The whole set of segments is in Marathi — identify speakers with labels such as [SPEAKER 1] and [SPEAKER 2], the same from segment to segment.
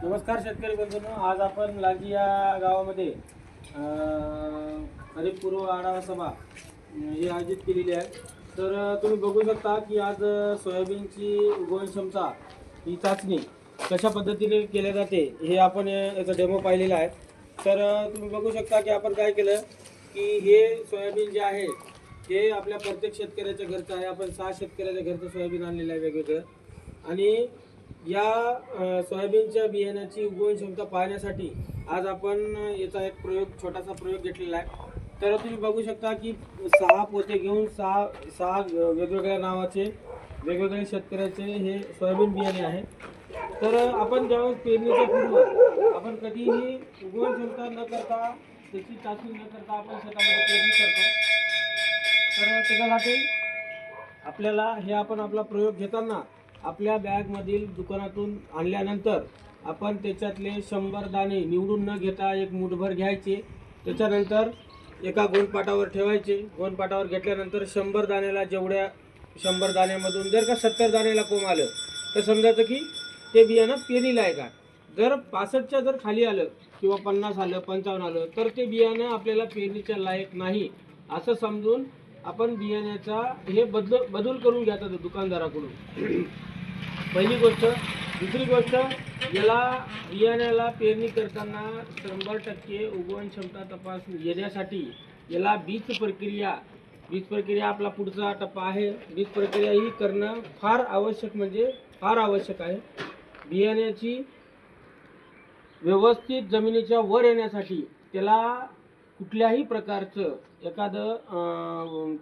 [SPEAKER 1] नमस्कार शेतकरी बंधूंनो, आज आपण लागी या गावामध्ये खरीप पूर्व आढावा सभा ही आयोजित केलेली आहे. तर तुम्ही बघू शकता की आज सोयाबीनची उगवण क्षमता ही चाचणी कशा पद्धतीने केल्या जाते हे आपण याचा डेमो पाहिलेला आहे. तर तुम्ही बघू शकता की आपण काय केलं की हे सोयाबीन जे आहे ते आपल्या प्रत्येक शेतकऱ्याच्या घरचं आहे. आपण 6 शेतकऱ्याच्या घरचं सोयाबीन आणलेलं आहे वेगवेगळं. आणि या सोयाबीनच्या बियाण्याची उगवण क्षमता पाहण्यासाठी आज आपण याचा एक छोटासा प्रयोग घेतलेला आहे. तर तुम्ही बघू शकता की 6 पोते घेऊन सहा वेगवेगळ्या नावाचे वेगवेगळे शेतकऱ्याचे हे सोयाबीन बियाणे आहे. तर आपण ज्यावेळेस पेरणीच्या पूर्व आपण कधीही उगवण क्षमता न करता त्याची चाचणी न करता आपण शेतामध्ये पेरणी करतो. तर त्याच्यासाठी आपल्याला हे आपण आपला प्रयोग घेताना आपल्या बॅगमधील दुकानातून आणल्यानंतर आपण त्याच्यातले 100 दाणे निवडून न घेता एक मुठभर घ्यायचे. त्याच्यानंतर एका गोंदपाटावर ठेवायचे. गोंदपाटावर घेतल्यानंतर 100 दाण्याला 100 दाण्यामधून जर का 70 दाण्याला कोंब आलं तर समजायचं की ते बियाणं पेरणीला आहे का. जर 65च्या जर खाली आलं किंवा 50 आलं 55 आलं तर ते बियाणं आपल्याला पेरणीच्या लायक नाही असं समजून आपण बियाण्याचा हे बदल करून घ्यायचा दुकानदाराकडून. पहिली गोष्ट. दुसरी गोष्ट, याला बियाण्याला पेरणी करताना 100% उगवण क्षमता तपासून येण्यासाठी याला बीज प्रक्रिया आपला पुढचा टप्पा आहे. बीज प्रक्रिया ही करणं फार आवश्यक आहे. बियाण्याची व्यवस्थित जमिनीच्या वर येण्यासाठी त्याला कुठल्याही प्रकारचं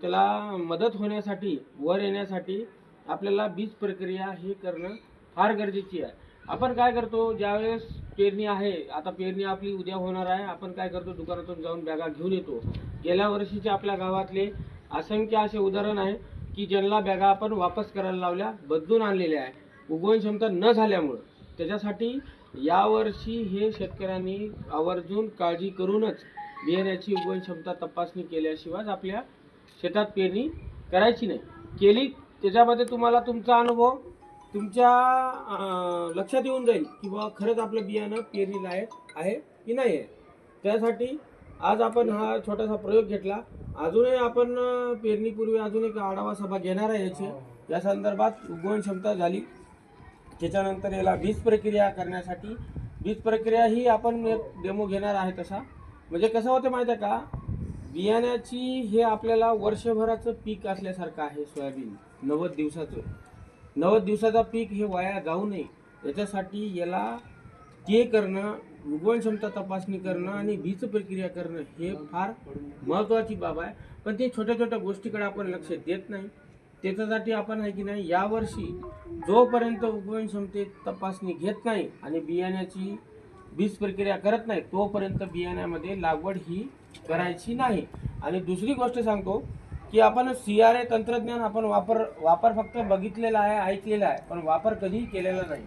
[SPEAKER 1] त्याला मदत होण्यासाठी वर येण्यासाठी आपल्याला बीज प्रक्रिया ही करणं फार गरजेची आहे. आपण काय करतो ज्यावेळेस पेरणी आहे, आता पेरणी आपली उद्या होणार आहे, आपण काय करतो दुकानातून जाऊन बॅगा घेऊन येतो. गेल्या वर्षीचे आपल्या गावातले असंख्य असे उदाहरण आहे की ज्यांना बॅगा आपण वापस करायला लावल्या, बदलून आणलेल्या आहे उगवण क्षमता न झाल्यामुळं. त्याच्यासाठी यावर्षी हे शेतकऱ्यांनी आवर्जून काळजी करूनच बियाण्याची उगवण क्षमता तपासणी केल्याशिवाय आपल्या शेतात पेरणी करायची नाही. केली त्याच्यामध्ये तुम्हाला तुमचा अनुभव तुमच्या लक्षात येऊन जाईल की बाबा खरंच आपलं बियाणं पेरणी लायक आहे की नाही आहे. त्यासाठी आज आपण हा छोटासा प्रयोग घेतला. अजूनही आपण पेरणीपूर्वी अजून एक आढावा सभा घेणार आहे या संदर्भात. उगवण क्षमता झाली त्याच्यानंतर याला बीज प्रक्रिया करण्यासाठी बीज प्रक्रिया ही आपण एक डेमो घेणार आहे. तसा म्हणजे कसं होतं माहिती आहे का, बियाण्याची हे आपल्याला वर्षभराचं पीक असल्यासारखं आहे. सोयाबीन 90 दिवसाचा पीक हे वाया जाऊ नये याच्यासाठी याला ते करणं, उगवण क्षमता तपासणी करणं आणि बीज प्रक्रिया करणं हे फार महत्त्वाची बाब आहे. पण ते छोट्या गोष्टीकडे आपण लक्ष देत नाही. त्याच्यासाठी आपण आहे की नाही यावर्षी जोपर्यंत उगवण क्षमते तपासणी घेत नाही आणि बियाण्याची बीज प्रक्रिया करत नाही तोपर्यंत बियाण्यामध्ये लागवड ही करायची नाही. आणि दुसरी गोष्ट सांगतो की आपण CRA तंत्रज्ञान आपण वापर फक्त बघितलेला आहे, ऐकलेला आहे, पण वापर कधीही केलेला नाही.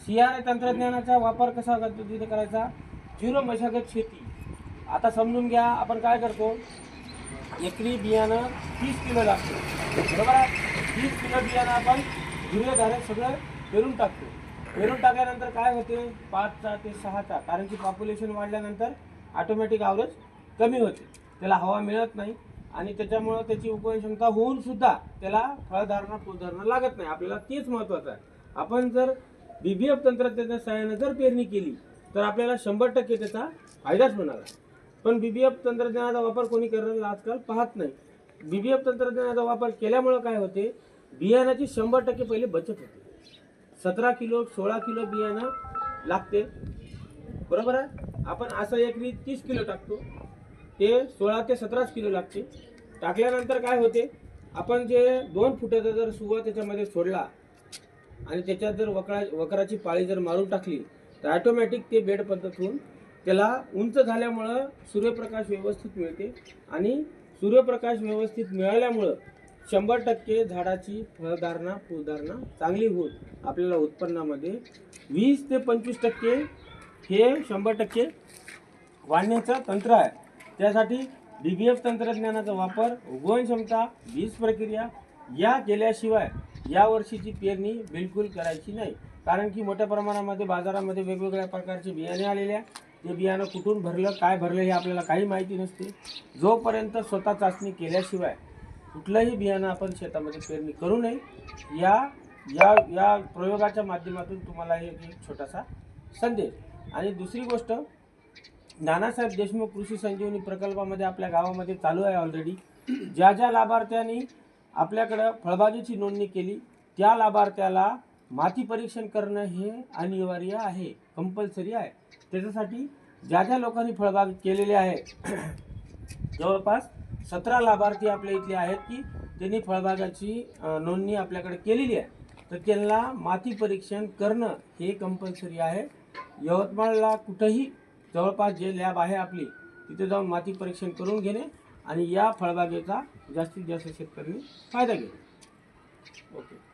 [SPEAKER 1] CRA तंत्रज्ञानाचा वापर कसा पद्धतीने करायचा, 0 मशागत शेती. आता समजून घ्या, आपण काय करतो, एकरी बियाणं 30 किलो लागतं, बरोबर आहे. 30 किलो बियाणं आपण धुर्यधारे सगळं पेरून टाकतो. पेरून टाकल्यानंतर काय होते, 5चा ते 6चा, कारण की पॉप्युलेशन वाढल्यानंतर ऑटोमॅटिक ॲव्हरेज कमी होते, त्याला हवा मिळत नाही आणि त्याच्यामुळं त्याची उगवण क्षमता होऊन सुद्धा त्याला फळधारणा लागत नाही. आपल्याला तेच महत्त्वाचं आहे. आपण जर BBF तंत्रज्ञानाच्या सहाय्याने जर पेरणी केली तर आपल्याला 100% त्याचा फायदाच होणार आहे. पण BBF तंत्रज्ञानाचा वापर कोणी करायला आजकाल पाहत नाही. BBF तंत्रज्ञानाचा वापर केल्यामुळं काय होते, बियाण्याची 100% पहिले बचत होते. 17 किलो 16 किलो बियाणं लागते, बरोबर आहे. आपण असं एकरी 30 किलो टाकतो, ते 16 ते 17 किलो लागते. टाकल्यानंतर काय होते, आपण जे 2 फुटाचा जर सुवा त्याच्यामध्ये सोडला आणि त्याच्यात जर वक्राची पाळी जर मारून टाकली तर ऑटोमॅटिक ते बेड पद्धत होऊन त्याला उंच झाल्यामुळं सूर्यप्रकाश व्यवस्थित मिळते आणि सूर्यप्रकाश व्यवस्थित मिळाल्यामुळं 100% झाडाची फुलधारणा चांगली होऊन आपल्याला उत्पन्नामध्ये 20 ते 25% हे 100% वाढण्याचं तंत्र आहे. त्यासाठी BBF तंत्रज्ञानाचा वापर, उगवण क्षमता, बीज प्रक्रिया या केल्याशिवाय या वर्षीची पेरणी बिलकुल करायची नाही. कारण की मोठ्या प्रमाणामध्ये बाजारामध्ये वेगवेगळ्या प्रकारचे बियाणे आलेले आहे. ते बियाणं कुठून भरलं, काय भरलं हे आपल्याला काही माहिती नसते. जोपर्यंत स्वतः चाचणी केल्याशिवाय कुठलंही बियाणं आपण शेतामध्ये पेरणी करू नये. या या या प्रयोगाच्या माध्यमातून तुम्हाला हे एक छोटासा संदेश. आणि दुसरी गोष्ट, नानासाहेब देशमुख कृषी संजीवनी प्रकल्पामध्ये आपल्या गावामध्ये चालू आहे ऑलरेडी. ज्या ज्या लाभार्थ्यांनी आपल्याकडं फळबागेची नोंदणी केली त्या लाभार्थ्याला माती परीक्षण करणं हे अनिवार्य आहे, कंपल्सरी आहे. त्याच्यासाठी ज्या ज्या लोकांनी फळबाग केलेले आहे जवळपास 17 लाभार्थी आपल्या इथले आहेत की त्यांनी फळबागाची नोंदणी आपल्याकडे केलेली आहे. तर त्यांना माती परीक्षण करणं हे कंपल्सरी आहे. यवतमाळला कुठंही जवळपास जे लॅब आहे आपली तिथे जाऊन माती परीक्षण करून घेणे आणि या फळबागेचा जास्तीत जास्त शेतकऱ्यांनी फायदा घेणे. ओके.